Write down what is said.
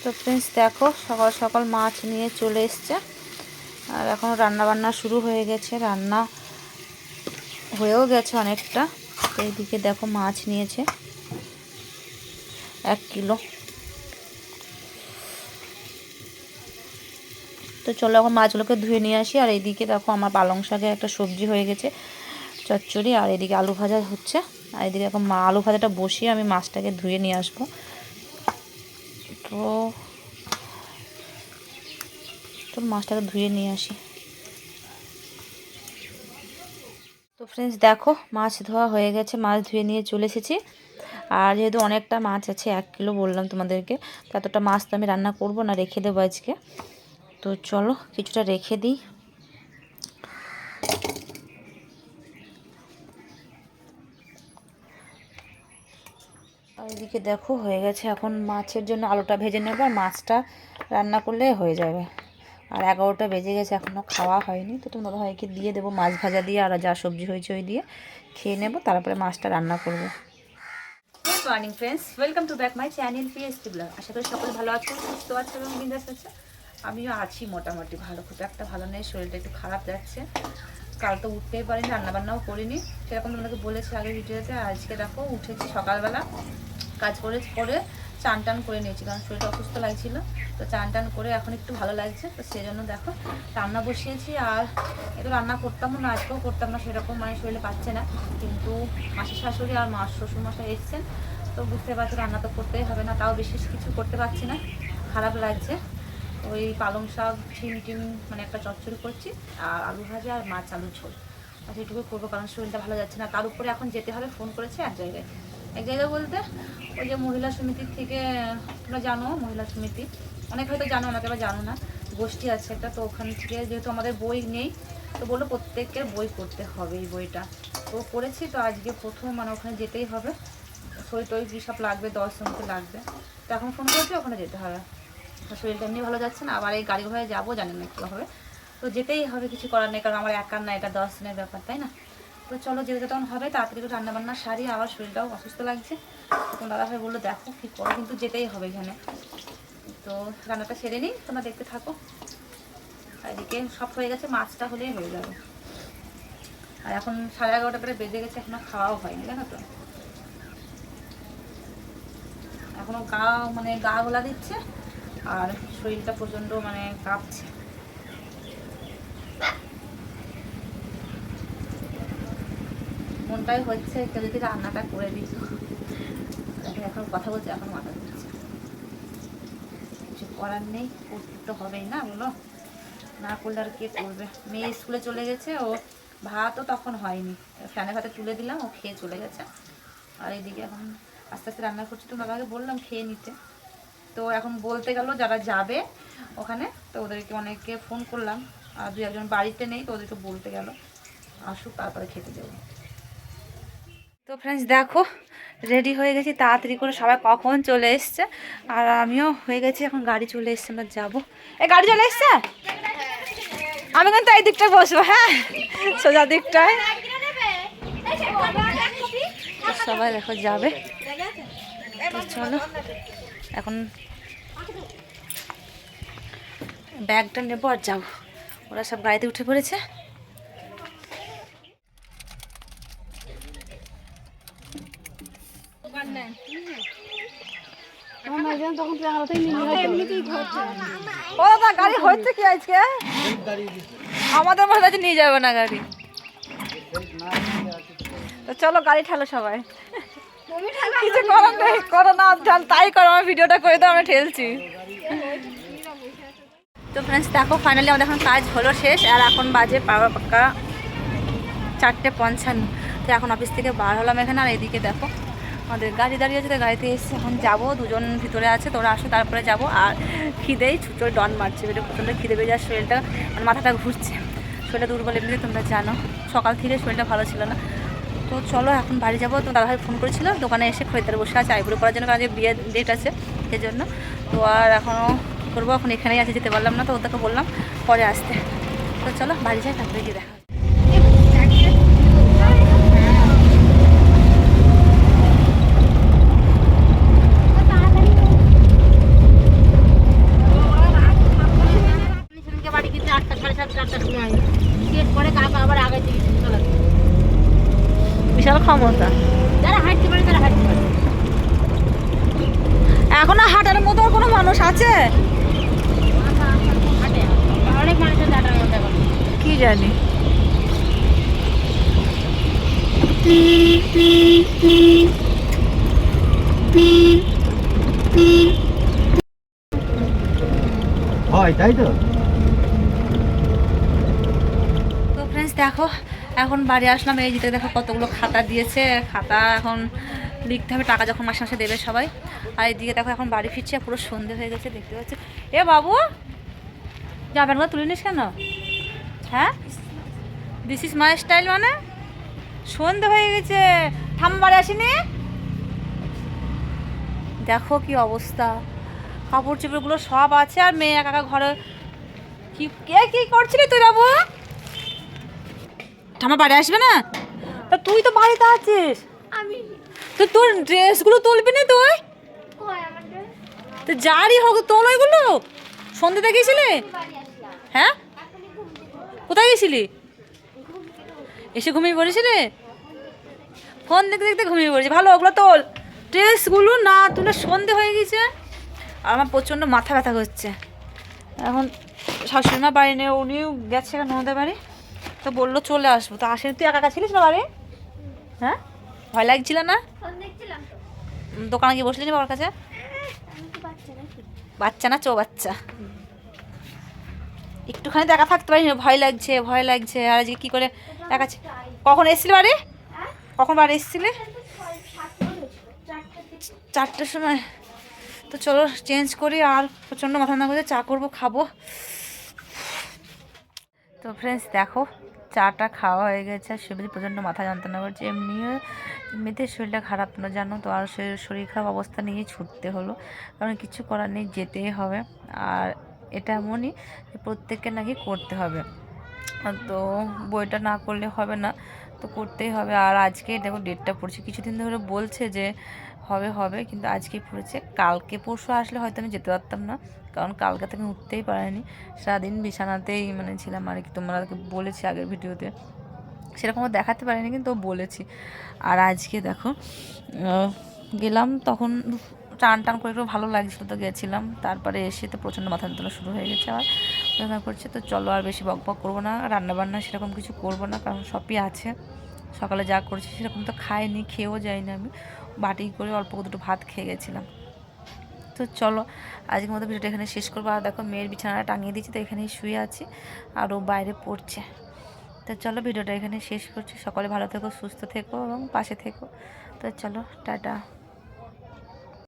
তো ফ্রেন্ডস দেখো সকাল সকাল মাছ নিয়ে চলে এসছে আর এখন রান্না বান্না শুরু হয়ে গেছে, রান্না হয়েও গেছে অনেকটা। তো এইদিকে দেখো মাছ নিয়েছে 1 কিলো। তো চলো এখন মাছগুলোকে ধুয়ে নিয়ে আসি। আর এইদিকে দেখো আমার পালং শাকের একটা সবজি হয়ে গেছে, চচ্চড়ি। আর এদিকে আলু ভাজা হচ্ছে। আর এদিকে এখন আলু ভাজাটা বসিয়ে আমি মাছটাকে ধুয়ে নিয়ে আসবো। তো মাছটাকে ধুয়ে নিয়ে আসি। তো ফ্রেন্ডস দেখো মাছ ধোয়া হয়ে গেছে, মাছ ধুয়ে নিয়ে চলে এসেছি। আর যেহেতু অনেকটা মাছ আছে, 1 কিলো বললাম তোমাদেরকে, তো এতটা মাছ তো আমি রান্না করব না, রেখে দেবো আজকে। তো চলো কিছুটা রেখে দিই। আর এদিকে দেখো হয়ে গেছে, এখন মাছের জন্য আলুটা ভেজে নেব আর মাছটা রান্না করলে হয়ে যাবে। আর 11টা বেজে গেছে, এখনও খাওয়া হয়নি। তো তোমার দাদাভাইকে দিয়ে দেবো মাছ ভাজা দিয়ে, আর যা সবজি হয়েছে ওই দিয়ে খেয়ে নেব, তারপরে মাছটা রান্না করব। Good morning friends, welcome to back my channel PST blog. আশা করি সকলে ভালো আছে, সুস্থ আছে এবং বিন্দাস আছে। আমিও আছি মোটামুটি ভালো, খুব একটা ভালো নেই, শরীরটা একটু খারাপ যাচ্ছে। কাল তো উঠতেই পারিনি, রান্নাবান্নাও করিনি সেরকম, তোমাদেরকে বলেছি আগের ভিডিওতে। আজকে দেখো উঠেছি সকালবেলা, কাজ করে চান টান করে নিয়েছি, কারণ শরীরটা অসুস্থ লাগছিল। তো চান টান করে এখন একটু ভালো লাগছে, তো সেই জন্য দেখো রান্না বসিয়েছি। আর একটু রান্না করতামও না, আজকেও করতাম না সেরকম, মানে শরীরে পাচ্ছে না। কিন্তু মাসির শাশুড়ি আর মার শ্বশুরমশাই এসছেন, তো বুঝতে পারছি রান্না তো করতেই হবে না, তাও বিশেষ কিছু করতে পারছি না, খারাপ লাগছে। ওই পালং শাক ছিম টিম মানে একটা চচ্চড়ি করছি, আর আলু ভাজা আর মাছ আলুর ঝোল, আর সেটুকু করবো, কারণ শরীরটা ভালো যাচ্ছে না। তার উপরে এখন যেতে হবে, ফোন করেছে এক জায়গায় বলতে ওই যে মহিলা সমিতির থেকে, তোমরা জানো মহিলা সমিতি, অনেক হয়তো জানো, আমাকে আবার জানো না, গোষ্ঠী আছে একটা। তো ওখান থেকে যেহেতু আমাদের বই নেই, তো বললো প্রত্যেকের বই করতে হবে এই বইটা। তো করেছি, তো আজকে প্রথম মানে ওখানে যেতেই হবে। সই টই কী সব লাগবে, 10 জনকে লাগবে। তো এখন ফোন করেছি, ওখানে যেতে হবে। শরীরটা এমনি ভালো যাচ্ছে না, আবার এই গাড়ি ঘোড়ায় যাবো, জানেন না কী হবে, তো যেতেই হবে, কিছু করার নেই, কারণ আমার একার না, এটা 10 দিনের ব্যাপার, তাই না? তো চলো যেতে তখন হবে, তাড়াতাড়ি একটু রান্নাবান্না সারি, আবার শরীরটাও অসুস্থ লাগছে। তখন দাদাভাই বললো দেখো কী করো, কিন্তু যেতেই হবে এখানে। তো রান্নাটা সেরে নিই, তোমরা দেখতে থাকো। আর এদিকে সব হয়ে গেছে, মাছটা হলেই হয়ে যাবে। আর এখন 11:30 করে বেজে গেছে, এখনও খাওয়াও হয়নি, জানো তো। এখনও গা গোলা দিচ্ছে, আর শরীরটা প্রচণ্ড মানে কাঁপছে। মনটাই হচ্ছে কেউ যদি রান্নাটা করে দিত। এখন কথা বলছে, এখন মাথা ঘুরছে, কিছু করার নেই, করতে তো হবেই না, বলো, না করলে আর কে করবে। মেয়ে স্কুলে চলে গেছে, ও ভাতও তখন হয়নি, ফ্যানে ভাতে তুলে দিলাম, ও খেয়ে চলে গেছে। আর এইদিকে এখন আস্তে আস্তে রান্না করছি, তো দাদাকে বললাম খেয়ে নিতে। তো এখন বলতে গেল যারা যাবে ওখানে, তো ওদেরকে অনেককে ফোন করলাম, আর 2-1 বাড়িতে নেই, তো ওদেরকে বলতে গেল আসুক, তারপরে খেতে দেবো। তো ফ্রেন্ডস দেখো রেডি হয়ে গেছি, তাড়াতাড়ি করে সবাই কখন চলে এসছে, আর আমিও হয়ে গেছি, এখন গাড়ি চলে এসছে, আমরা যাবো। এই গাড়ি চলে এসছে, আমি কিন্তু এই দিকটায় বসবো, হ্যাঁ সোজা দিকটায়। সবাই দেখো যাবে, তো চলো এখন ব্যাগটা নেবো আর যাবো। ওরা সব গাড়িতে উঠে পড়েছে। ও দাদা গাড়ি হচ্ছে কি আজকে, আমাদের মনে হচ্ছে নিয়ে যাবে না গাড়ি। তো চলো গাড়ি ঠেলো সবাই, কিছু করার নেই, করো না তাই করো, আমার ভিডিওটা করে দাও, আমি ঠেলছি। তো ফ্রেন্ডস দেখো ফাইনালি আমাদের এখন কাজ হলো শেষ, আর এখন বাজে পাক্কা 4:55। তো এখন অফিস থেকে বার হলাম এখানে। আর এদিকে দেখো আমাদের গাড়ি দাঁড়িয়ে আছে, তো গাড়িতে এসে এখন যাবো, 2জন ভিতরে আছে, তোরা আসো তারপরে যাবো। আর খিদেই ছুটোর ডন মারছে, বেটা প্রচণ্ড খিদে পেয়ে যায়, শরীরটা মানে মাথাটা ঘুরছে, শরীরটা দুর্বল এমনিতে, তোমরা জানো সকাল থেকে শরীরটা ভালো ছিল না। তো চলো এখন বাড়ি যাবো। তো দাদাভাই ফোন করেছিল, দোকানে এসে খরিদ্দার বসে আছে আইবুড়ো করার জন্য, কারণ যে বিয়ের ডেট আছে সেজন্য। তো আর এখনও কী করবো, এখন এখানেই আছে, যেতে পারলাম না, তো ওদেরকে বললাম পরে আসতে। তো চলো বাড়ি যাই, তারপরে গিয়ে দেখা। এখনো হাঁটার মতো কোনো মানুষ আছে? অনেক মানুষের হাঁটার মধ্যে এখন। কি জানি। হয় তাই তো। তো ফ্রেন্ডস দেখো এখন বাড়ি আসলাম, এই যেতে দেখো কতগুলো খাতা দিয়েছে, খাতা এখন লিখতে হবে, টাকা যখন মাসে মাসে দেবে সবাই। আর এইদিকে দেখো এখন বাড়ি ফিরছে, পুরো সন্ধে হয়ে গেছে দেখতে পাচ্ছি। এ বাবু জামা প্যান্টগুলো তুলে নিস কেন? হ্যাঁ, দিস ইজ মাই স্টাইল মানে? সন্ধে হয়ে গেছে, ঠাম বাড়ি আসিনি। দেখো কি অবস্থা, কাপড় চোপড়গুলো সব আছে আর মেয়ে একা একা ঘরে। কি কে কি করছিলি তুই বাবু? ঠাম্মা বাড়ি আসবে না? তা তুই তো বাড়িতে আছিস, আমি তো তোর ড্রেসগুলো তুলবি না তুই? তো যারই হোক তোল ওইগুলো। সন্ধ্যেতে গেছিলি? হ্যাঁ, কোথায় গেছিলি? এসে ঘুমিয়ে পড়েছিলি? ফোন দেখতে দেখতে ঘুমিয়ে পড়েছি। ভালো, ওগুলো তোল, ড্রেসগুলো না তুলে সন্ধে হয়ে গেছে। আর আমার প্রচণ্ড মাথা ব্যথা করছে। এখন শাশুড়ি মা বাড়ি নেই, উনিও গেছে ননদের বাড়ি, তো বললো চলে আসবো। তো আসেনি, তুই একা একা ছিলিস না বাড়ি? হ্যাঁ, ভয় লাগছিল না? দোকানে গিয়ে বসলি না বাবার কাছে? বাচ্চা না, চো বাচ্চা। একটুখানি তো একা থাকতে পারি না, ভয় লাগছে ভয় লাগছে। আর আজকে কী করে একা কখন এসেছিলি বাড়ি? কখন বাড়ি এসেছিলি? 4টার সময়। তো চলো চেঞ্জ করি, আর প্রচণ্ড মাথা না করে চা করবো, খাবো। তো ফ্রেন্ডস দেখো চাটা খাওয়া হয়ে গেছে, আর সেগুলি প্রচণ্ড মাথা যন্ত্রণা করছে। এমনিতে শরীরটা খারাপ না জানো তো, আর শরীর খারাপ অবস্থা নিয়ে ছুটতে হলো, কারণ কিছু করার নেই, যেতেই হবে। আর এটা এমনই যে প্রত্যেককে নাকি করতে হবে, তো বইটা না করলে হবে না, তো করতেই হবে। আর আজকে দেখো ডেটটা পড়ছে, কিছুদিন ধরে বলছে যে হবে হবে, কিন্তু আজকে পড়েছে। কালকে পরশু আসলে হয়তো আমি যেতে পারতাম না, কারণ কালকে তো আমি উঠতেই পারিনি, সারাদিন বিছানাতেই মানে ছিলাম আর কি। তোমাদেরকে বলেছি আগের ভিডিওতে, সেরকম দেখাতে পারিনি কিন্তু বলেছি। আর আজকে দেখো গেলাম, তখন টান টান করে একটু ভালো লাগছিলো, তো গেছিলাম। তারপরে এসে তো প্রচণ্ড মাথা যন্ত্রণা শুরু হয়ে গেছে, আর যন্ত্রণা করছে। তো চলো আর বেশি বক বক করবো না, রান্নাবান্না সেরকম কিছু করবো না, কারণ সবই আছে। সকালে যা করছি সেরকম তো খাইনি, খেয়েও যাইনি আমি, বাটি করে অল্প দুটো ভাত খেয়ে গেছিলাম। তো চলো আজকের মতো ভিডিওটা এখানে শেষ করবো। আর দেখো মেয়ের বিছানাটা টাঙিয়ে দিচ্ছি, তো এখানেই শুয়ে আছি, আর ও বাইরে পড়ছে। তো চলো ভিডিওটা এখানে শেষ করছি। সকলে ভালো থেকো, সুস্থ থেকো এবং পাশে থেকো। তো চলো টাটা।